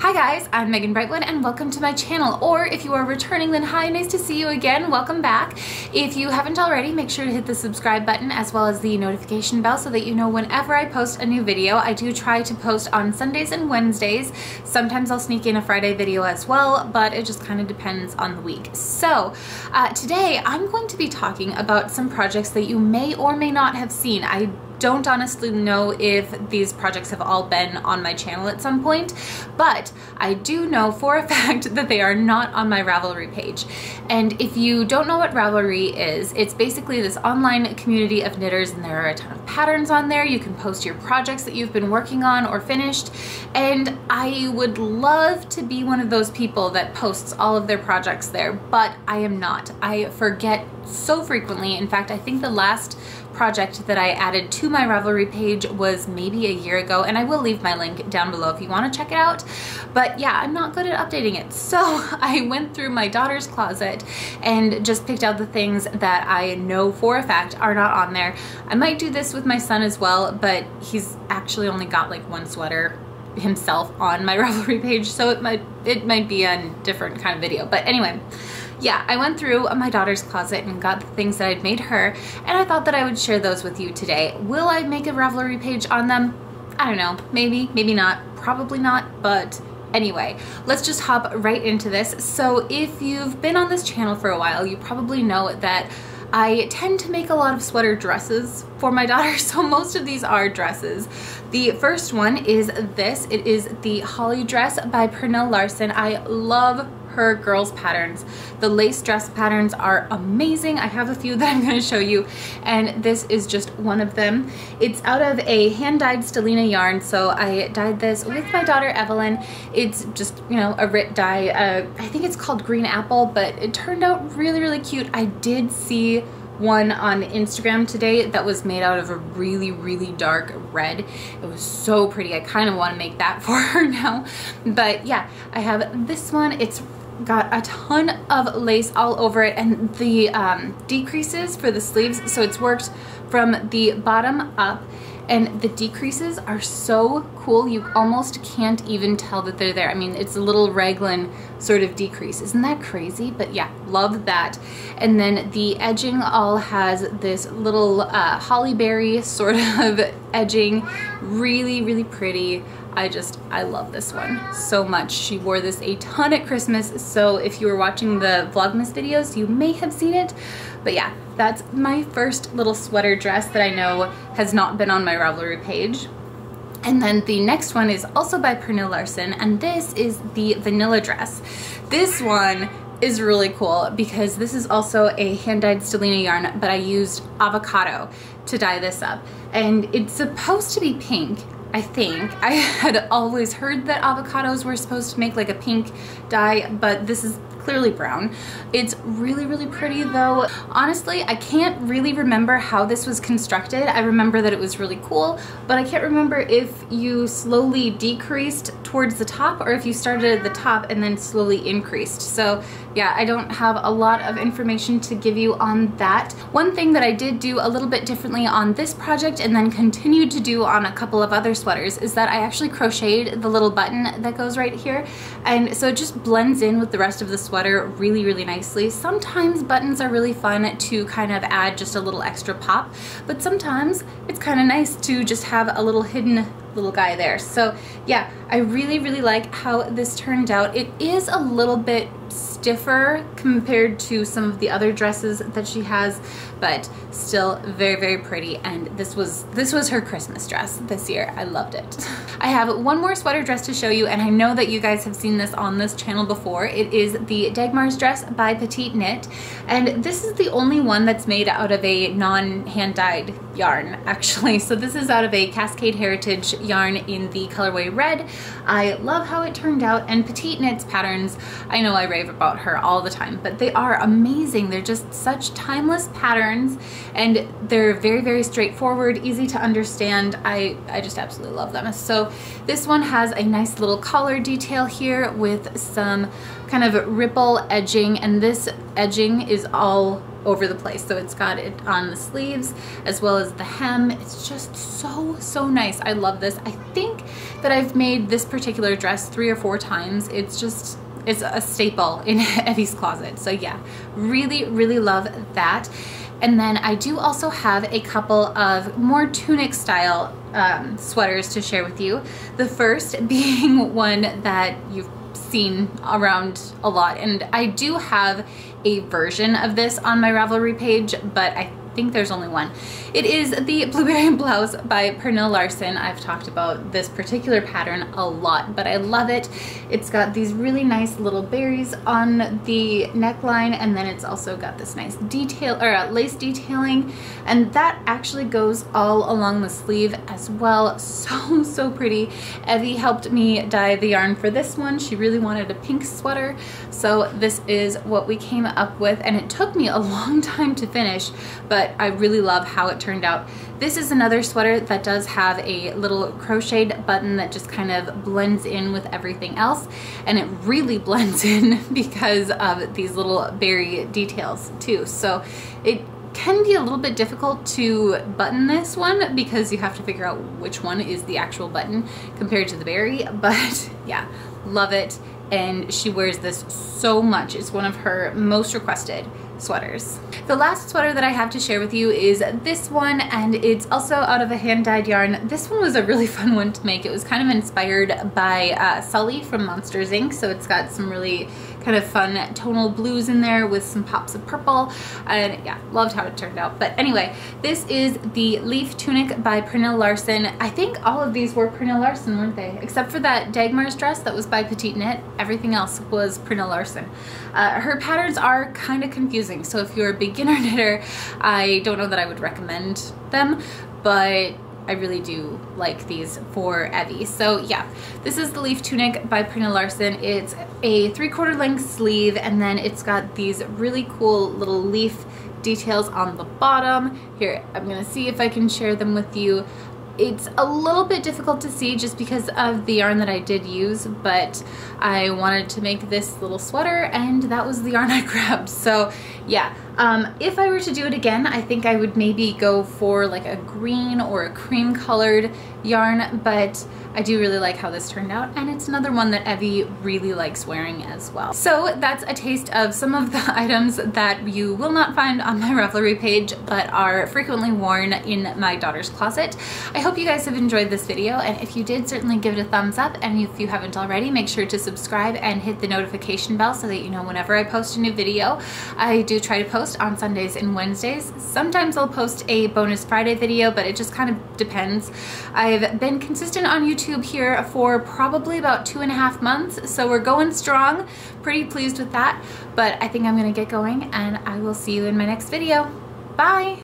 Hi guys, I'm Megan Brightwood and welcome to my channel, or if you are returning then hi, nice to see you again, welcome back. If you haven't already, make sure to hit the subscribe button as well as the notification bell so that you know whenever I post a new video. I do try to post on Sundays and Wednesdays. Sometimes I'll sneak in a Friday video as well, but it just kind of depends on the week. So today I'm going to be talking about some projects that you may or may not have seen. I don't honestly know if these projects have all been on my channel at some point, but I do know for a fact that they are not on my Ravelry page. And if you don't know what Ravelry is, it's basically this online community of knitters, and there are a ton of patterns on there. You can post your projects that you've been working on or finished, and I would love to be one of those people that posts all of their projects there, but I am not. I forget so frequently. In fact, I think the last project that I added to my Ravelry page was maybe a year ago, and I will leave my link down below if you want to check it out. But yeah, I'm not good at updating it. So I went through my daughter's closet and just picked out the things that I know for a fact are not on there. I might do this with my son as well, but he's actually only got like one sweater himself on my Ravelry page, so it might be a different kind of video. But anyway, yeah, I went through my daughter's closet and got the things that I'd made her, and I thought that I would share those with you today. Will I make a Ravelry page on them? I don't know, maybe, maybe not, probably not, but anyway, let's just hop right into this. So if you've been on this channel for a while, you probably know that I tend to make a lot of sweater dresses for my daughter, so most of these are dresses. The first one is this. It is the Holly dress by Pernille Larsen. I love her girls patterns. The lace dress patterns are amazing. I have a few that I'm going to show you, and this is just one of them. It's out of a hand-dyed Stellina yarn, so I dyed this with my daughter Evelyn. It's just, you know, a RIT dye. I think it's called Green Apple, but it turned out really, really cute. I did see one on Instagram today that was made out of a really, really dark red. It was so pretty. I kind of want to make that for her now. But yeah, I have this one. It's got a ton of lace all over it, and the decreases for the sleeves, so it's worked from the bottom up, and the decreases are so cool. You almost can't even tell that they're there. I mean, it's a little raglan sort of decrease. Isn't that crazy? But yeah, love that. And then the edging all has this little holly berry sort of edging. Really, really pretty. I love this one so much. She wore this a ton at Christmas, so if you were watching the Vlogmas videos, you may have seen it. But yeah, that's my first little sweater dress that I know has not been on my Ravelry page. And then the next one is also by Pernille Larsen, and this is the vanilla dress. This one is really cool because this is also a hand-dyed Stellina yarn, but I used avocado to dye this up. And it's supposed to be pink, I think. I had always heard that avocados were supposed to make like a pink dye, but this is clearly brown. It's really, really pretty though. Honestly, I can't really remember how this was constructed. I remember that it was really cool, but I can't remember if you slowly decreased towards the top or if you started at the top and then slowly increased. So yeah, I don't have a lot of information to give you on that. One thing that I did do a little bit differently on this project and then continued to do on a couple of other sweaters is that I actually crocheted the little button that goes right here, and so it just blends in with the rest of the sweater really, really nicely. Sometimes buttons are really fun to kind of add just a little extra pop, but sometimes it's kind of nice to just have a little hidden little guy there. So yeah, I really, really like how this turned out. It is a little bit stiffer compared to some of the other dresses that she has, but still very, very pretty. And this was her Christmas dress this year. I loved it. I have one more sweater dress to show you, and I know that you guys have seen this on this channel before. It is the Dagmar Dress by Petite Knit, and this is the only one that's made out of a non-hand-dyed yarn, actually. So this is out of a Cascade Heritage yarn in the colorway red. I love how it turned out, and Petite Knit's patterns, I know I rave about her all the time, but they are amazing. They're just such timeless patterns, and they're very, very straightforward, easy to understand. I just absolutely love them. So this one has a nice little collar detail here with some kind of ripple edging, and this edging is all over the place. So it's got it on the sleeves as well as the hem. It's just so nice. I love this. I think that I've made this particular dress 3 or 4 times. It's a staple in Evie's closet. So yeah, really love that. And then I do also have a couple of more tunic style sweaters to share with you. The first being one that you've seen around a lot, and I do have a version of this on my Ravelry page, but I think there's only one. It is the Blueberry Blouse by Pernille Larsen. I've talked about this particular pattern a lot, but I love it. It's got these really nice little berries on the neckline, and then it's also got this nice detail or lace detailing, and that actually goes all along the sleeve as well. So pretty. Evie helped me dye the yarn for this one. She really wanted a pink sweater, so this is what we came up with, and it took me a long time to finish, but I really love how it turned out. This is another sweater that does have a little crocheted button that just kind of blends in with everything else, and it really blends in because of these little berry details too. So it can be a little bit difficult to button this one because you have to figure out which one is the actual button compared to the berry, but yeah, love it. And she wears this so much. It's one of her most requested sweaters. The last sweater that I have to share with you is this one, and it's also out of a hand-dyed yarn. This one was a really fun one to make. It was kind of inspired by Sully from Monsters Inc. So it's got some really kind of fun tonal blues in there with some pops of purple, and yeah, loved how it turned out. But anyway, this is the Leaf Tunic by Pernille Larsen. I think all of these were Pernille Larsen, weren't they? Except for that Dagmar's Dress that was by Petite Knit. Everything else was Pernille Larsen. Her patterns are kind of confusing, so if you're a beginner knitter, I don't know that I would recommend them, but I really do like these for Evie. So yeah, this is the Leaf Tunic by Pernille Larsen. It's a 3/4 length sleeve, and then it's got these really cool little leaf details on the bottom. Here, I'm gonna see if I can share them with you. It's a little bit difficult to see just because of the yarn that I did use, but I wanted to make this little sweater and that was the yarn I grabbed. So yeah, if I were to do it again, I think I would maybe go for like a green or a cream colored yarn, but I do really like how this turned out, and it's another one that Evie really likes wearing as well. So that's a taste of some of the items that you will not find on my Ravelry page, but are frequently worn in my daughter's closet. I hope you guys have enjoyed this video, and if you did, certainly give it a thumbs up, and if you haven't already, make sure to subscribe and hit the notification bell so that you know whenever I post a new video. I do try to post on Sundays and Wednesdays. Sometimes I'll post a bonus Friday video, but it just kind of depends. I've been consistent on YouTube here for probably about 2.5 months, so we're going strong. Pretty pleased with that, but I think I'm gonna get going, and I will see you in my next video. Bye!